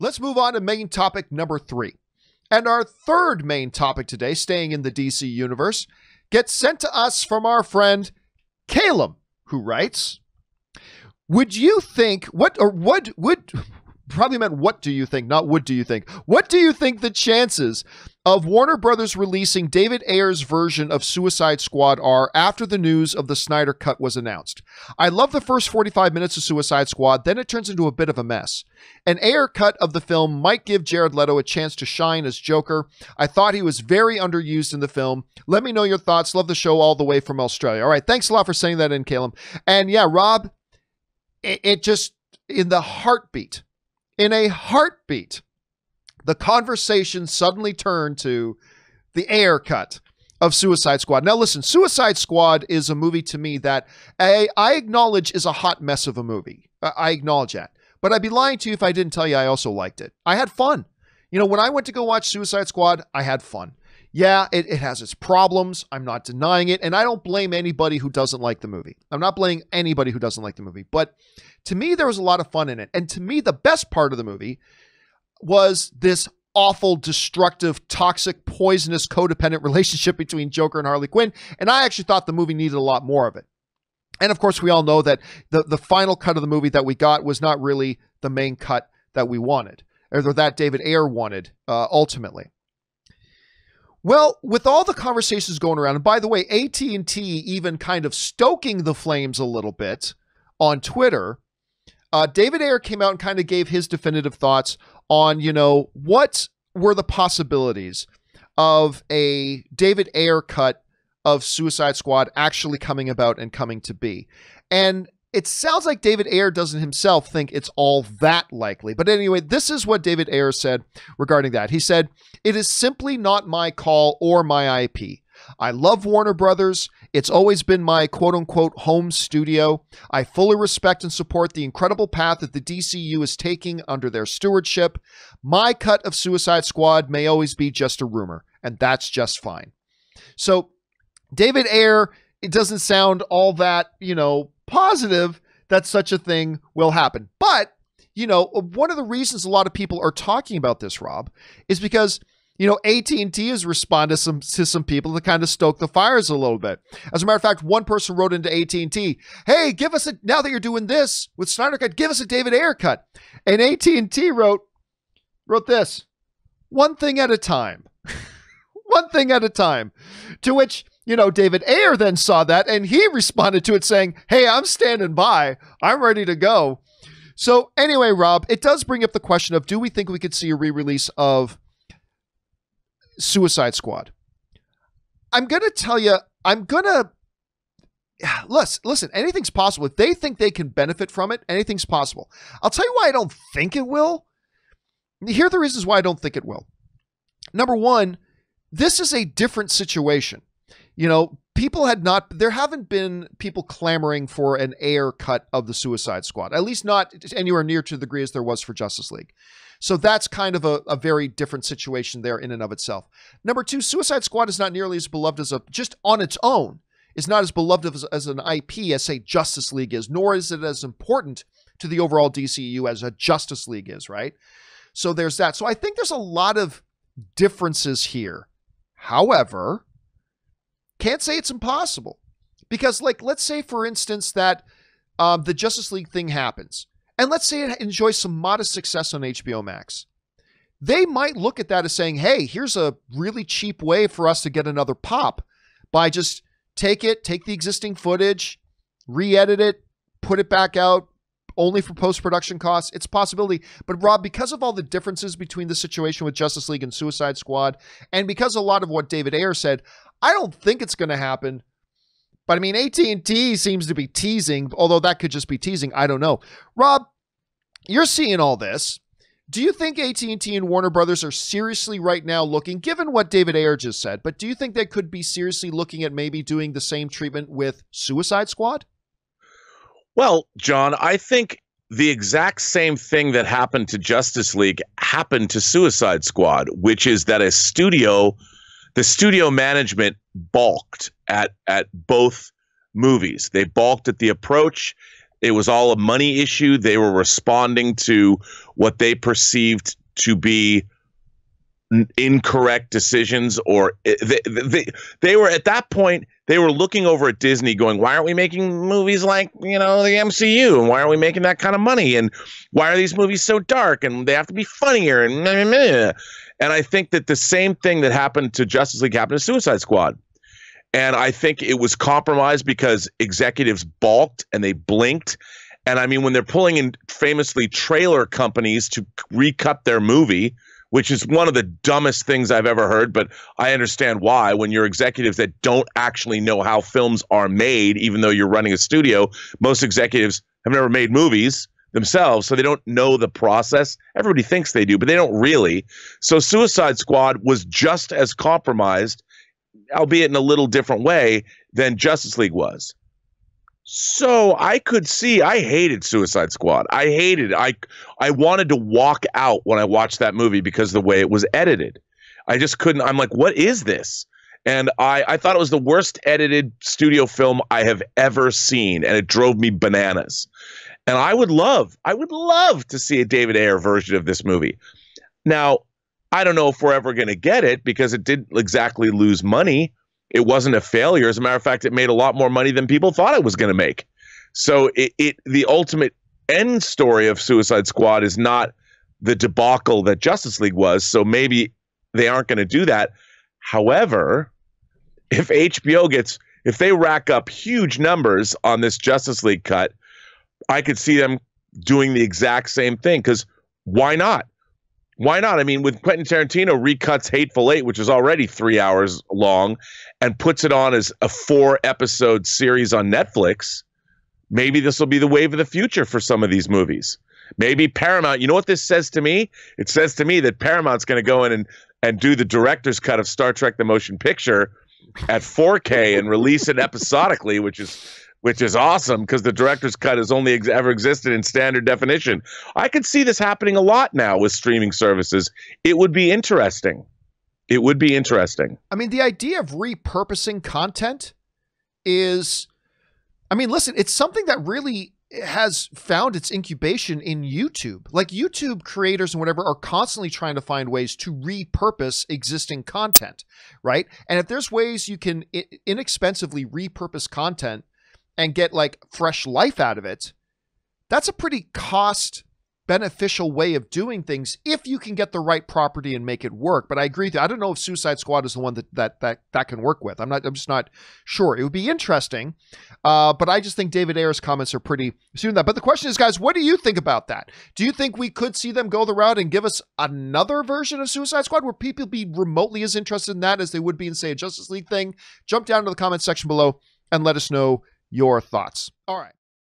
Let's move on to main topic number 3. And our third main topic today, staying in the DC universe, gets sent to us from our friend Callum, who writes, would you think, what do you think, not what do you think? What do you think the chances of Warner Brothers releasing David Ayer's version of Suicide Squad are after the news of the Snyder Cut was announced? I love the first 45 minutes of Suicide Squad, then it turns into a bit of a mess. An Ayer cut of the film might give Jared Leto a chance to shine as Joker. I thought he was very underused in the film. Let me know your thoughts. Love the show all the way from Australia. All right, thanks a lot for saying that in, Callum. And yeah, Rob, it just, in a heartbeat, the conversation suddenly turned to the Ayer cut of Suicide Squad. Now listen, Suicide Squad is a movie to me that I acknowledge is a hot mess of a movie. I acknowledge that. But I'd be lying to you if I didn't tell you I also liked it. I had fun. You know, when I went to go watch Suicide Squad, I had fun. Yeah, it has its problems. I'm not denying it. And I don't blame anybody who doesn't like the movie. I'm not blaming anybody who doesn't like the movie. But to me, there was a lot of fun in it. And to me, the best part of the movie was this awful, destructive, toxic, poisonous, codependent relationship between Joker and Harley Quinn. And I actually thought the movie needed a lot more of it. And of course, we all know that the final cut of the movie that we got was not really the main cut that we wanted, or that David Ayer wanted ultimately. Well, with all the conversations going around, and by the way, AT&T even kind of stoking the flames a little bit on Twitter, David Ayer came out and kind of gave his definitive thoughts on, you know, what were the possibilities of a David Ayer cut of Suicide Squad actually coming about and coming to be. And it sounds like David Ayer doesn't himself think it's all that likely. But anyway, this is what David Ayer said regarding that. He said, "It is simply not my call or my IP. I love Warner Brothers. It's always been my quote-unquote home studio. I fully respect and support the incredible path that the DCU is taking under their stewardship. My cut of Suicide Squad may always be just a rumor, and that's just fine." So David Ayer, it doesn't sound all that, you know, positive that such a thing will happen. But, you know, one of the reasons a lot of people are talking about this, Rob, is because, you know, AT&T has responded to some people to kind of stoke the fires a little bit. As a matter of fact, one person wrote into AT&T, "Hey, give us a, now that you're doing this with Snyder Cut, give us a David Ayer cut." And AT&T wrote this, "One thing at a time." One thing at a time. To which, you know, David Ayer then saw that and he responded to it saying, "Hey, I'm standing by. I'm ready to go." So anyway, Rob, it does bring up the question of, do we think we could see a re-release of Suicide Squad? I'm going to tell you, listen, anything's possible. If they think they can benefit from it, anything's possible. I'll tell you why I don't think it will. Here are the reasons why I don't think it will. Number one, this is a different situation. You know, there haven't been people clamoring for an Ayer cut of the Suicide Squad, at least not anywhere near to the degree as there was for Justice League. So that's kind of a very different situation there in and of itself. Number two, Suicide Squad is not nearly as beloved as just on its own, is not as beloved as an IP as, say, Justice League is, nor is it as important to the overall DCU as a Justice League is, right? So there's that. So I think there's a lot of differences here. However, can't say it's impossible, because, like, let's say, for instance, that the Justice League thing happens, and let's say it enjoys some modest success on HBO Max. They might look at that as saying, "Hey, here's a really cheap way for us to get another pop by just take the existing footage, re-edit it, put it back out, only for post-production costs." It's a possibility. But Rob, because of all the differences between the situation with Justice League and Suicide Squad, and because a lot of what David Ayer said, I don't think it's going to happen. But I mean, AT&T seems to be teasing, although that could just be teasing. I don't know. Rob, you're seeing all this. Do you think AT&T and Warner Brothers are seriously right now looking, given what David Ayer just said, but do you think they could be seriously looking at maybe doing the same treatment with Suicide Squad? Well, John, I think the exact same thing that happened to Justice League happened to Suicide Squad, which is that the studio management balked at both movies. They balked at the approach. It was all a money issue. They were responding to what they perceived to be incorrect decisions, or they were at that point, they were looking over at Disney going, why aren't we making movies like, the MCU, and why aren't we making that kind of money, and why are these movies so dark, and they have to be funnier, and I think that the same thing that happened to Justice League happened to Suicide Squad. And I think it was compromised because executives balked and they blinked. And I mean, when they're pulling in famously trailer companies to recut their movie, which is one of the dumbest things I've ever heard, but I understand why. When you're executives that don't actually know how films are made, even though you're running a studio, most executives have never made movies themselves, so they don't know the process. Everybody thinks they do, but they don't really. So Suicide Squad was just as compromised, albeit in a little different way, than Justice League was. So I could see, I hated Suicide Squad. I wanted to walk out when I watched that movie because of the way it was edited. I just couldn't. I'm like, what is this? And I thought it was the worst edited studio film I have ever seen, and it drove me bananas. And I would love to see a David Ayer version of this movie. Now, I don't know if we're ever going to get it because it didn't exactly lose money. It wasn't a failure. As a matter of fact, it made a lot more money than people thought it was going to make. So the ultimate end story of Suicide Squad is not the debacle that Justice League was. So maybe they aren't going to do that. However, if if they rack up huge numbers on this Justice League cut, I could see them doing the exact same thing, because why not? Why not? I mean, when Quentin Tarantino recuts Hateful Eight, which is already 3 hours long, and puts it on as a 4-episode series on Netflix, maybe this will be the wave of the future for some of these movies. Maybe Paramount, you know what this says to me? It says to me that Paramount's going to go in and do the director's cut of Star Trek the Motion Picture at 4K and release it episodically, which is awesome, because the director's cut has only ever existed in standard definition. I could see this happening a lot now with streaming services. It would be interesting. It would be interesting. I mean, the idea of repurposing content is, I mean, listen, it's something that really has found its incubation in YouTube. Like, YouTube creators and whatever are constantly trying to find ways to repurpose existing content, right? And if there's ways you can inexpensively repurpose content and get like fresh life out of it, that's a pretty cost beneficial way of doing things if you can get the right property and make it work. But I agree with you. I don't know if Suicide Squad is the one that can work with. I'm just not sure. It would be interesting. But I just think David Ayer's comments are pretty soon that. But the question is, guys, what do you think about that? Do you think we could see them go the route and give us another version of Suicide Squad where people be remotely as interested in that as they would be in, say, a Justice League thing? Jump down to the comments section below and let us know your thoughts. All right.